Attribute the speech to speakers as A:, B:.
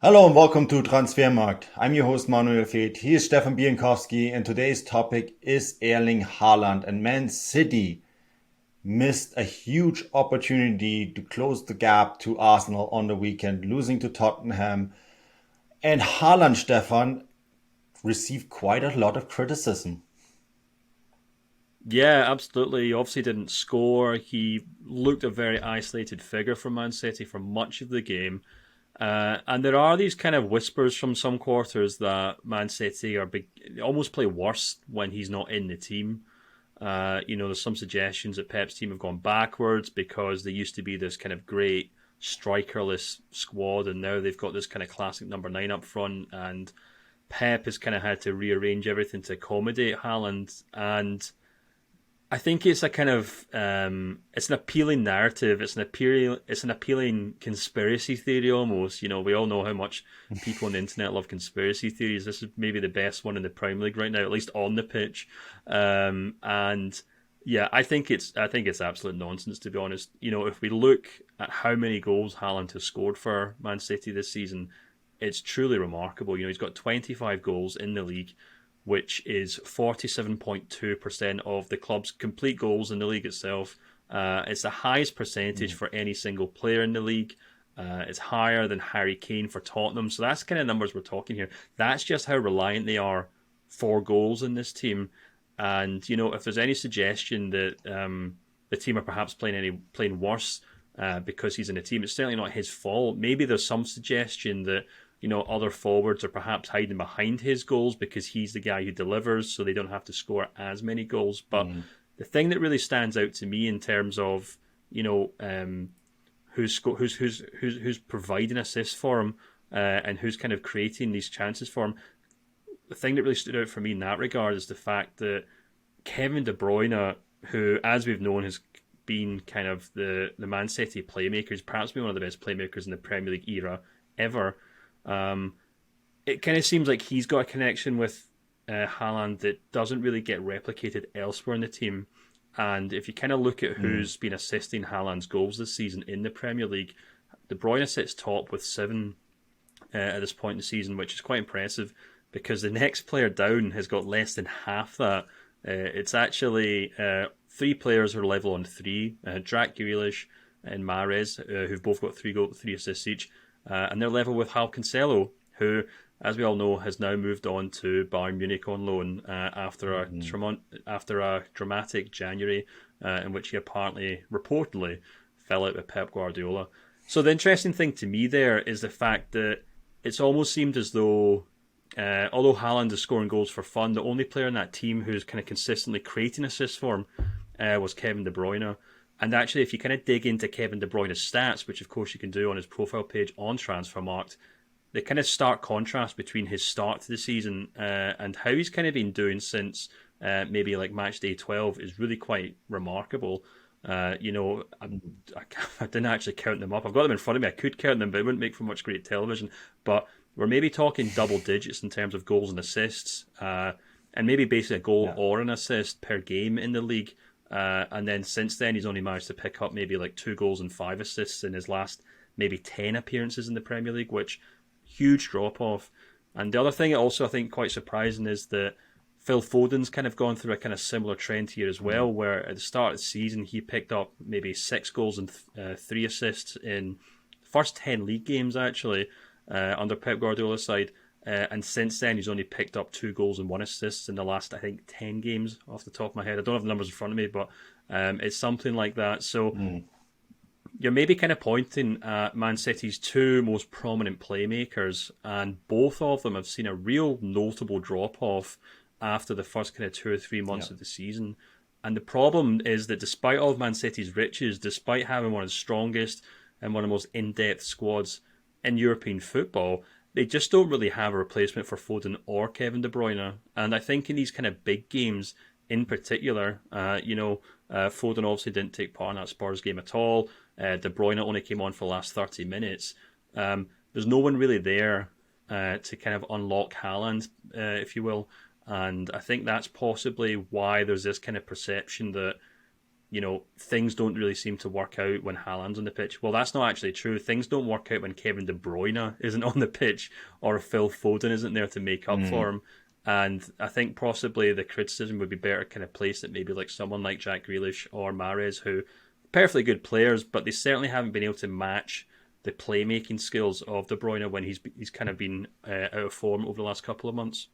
A: Hello and welcome to Transfermarkt. I'm your host Manu Veth. He is Stefan Bienkowski, and today's topic is Erling Haaland. And Man City missed a huge opportunity to close the gap to Arsenal on the weekend, losing to Tottenham. And Haaland, Stefan, received quite a lot of criticism.
B: Yeah, absolutely. He obviously didn't score. He looked a very isolated figure for Man City for much of the game. And there are these kind of whispers from some quarters that Man City almost play worse when he's not in the team. There's some suggestions that Pep's team have gone backwards because they used to be this kind of great strikerless squad, and now they've got this kind of classic number nine up front. And Pep has kind of had to rearrange everything to accommodate Haaland. And I think it's a kind of it's an appealing narrative. It's an appealing conspiracy theory almost. We all know how much people on the internet love conspiracy theories. This is maybe the best one in the Premier League right now, at least on the pitch. And yeah, I think it's absolute nonsense, to be honest. If we look at how many goals Haaland has scored for Man City this season, it's truly remarkable. He's got 25 goals in the league, which is 47.2% of the club's complete goals in the league itself. It's the highest percentage for any single player in the league. It's higher than Harry Kane for Tottenham. So that's kind of numbers we're talking here. That's just how reliant they are for goals in this team. And if there's any suggestion that the team are perhaps playing worse because he's in the team, it's certainly not his fault. Maybe there's some suggestion that other forwards are perhaps hiding behind his goals because he's the guy who delivers, so they don't have to score as many goals. But the thing that really stands out to me in terms of who's providing assists for him and who's kind of creating these chances for him, the thing that really stood out for me in that regard is the fact that Kevin De Bruyne, who, as we've known, has been kind of the Man City playmaker, he's perhaps been one of the best playmakers in the Premier League era ever. Um, it kind of seems like he's got a connection with Haaland that doesn't really get replicated elsewhere in the team. And if you kind of look at who's been assisting Haaland's goals this season in the Premier League, De Bruyne sits top with 7 at this point in the season, which is quite impressive because the next player down has got less than half that. It's actually 3 players who are level on 3, Jack Grealish and Mahrez, who've both got 3 assists each. And they're level with Hal Cancelo, who, as we all know, has now moved on to Bayern Munich on loan after a dramatic January in which he apparently, reportedly, fell out with Pep Guardiola. So the interesting thing to me there is the fact that it's almost seemed as though, although Haaland is scoring goals for fun, the only player in that team who's kind of consistently creating assists for him was Kevin De Bruyne. And actually, if you kind of dig into Kevin De Bruyne's stats, which of course you can do on his profile page on Transfermarkt, the kind of stark contrast between his start to the season and how he's kind of been doing since maybe like match day 12 is really quite remarkable. I didn't actually count them up. I've got them in front of me. I could count them, but it wouldn't make for much great television. But we're maybe talking double digits in terms of goals and assists, and maybe basically a goal
A: Yeah.
B: or an assist per game in the league. And then since then, he's only managed to pick up maybe like 2 goals and 5 assists in his last maybe 10 appearances in the Premier League, which huge drop off. And the other thing also I think quite surprising is that Phil Foden's kind of gone through a kind of similar trend here as well, where at the start of the season he picked up maybe 6 goals and 3 assists in the first 10 league games actually under Pep Guardiola's side. And since then, he's only picked up 2 goals and 1 assist in the last, I think, 10 games off the top of my head. I don't have the numbers in front of me, but it's something like that. So you're maybe kind of pointing at Man City's 2 most prominent playmakers, and both of them have seen a real notable drop off after the first kind of 2 or 3 months
A: Yeah.
B: of the season. And the problem is that despite all of Man City's riches, despite having one of the strongest and one of the most in-depth squads in European football, they just don't really have a replacement for Foden or Kevin De Bruyne. And I think in these kind of big games in particular, Foden obviously didn't take part in that Spurs game at all. De Bruyne only came on for the last 30 minutes. There's no one really there to kind of unlock Haaland, if you will. And I think that's possibly why there's this kind of perception that things don't really seem to work out when Haaland's on the pitch. Well, that's not actually true. Things don't work out when Kevin De Bruyne isn't on the pitch or Phil Foden isn't there to make up for him. And I think possibly the criticism would be better kind of placed at maybe like someone like Jack Grealish or Mahrez, who perfectly good players, but they certainly haven't been able to match the playmaking skills of De Bruyne when he's kind of been out of form over the last couple of months.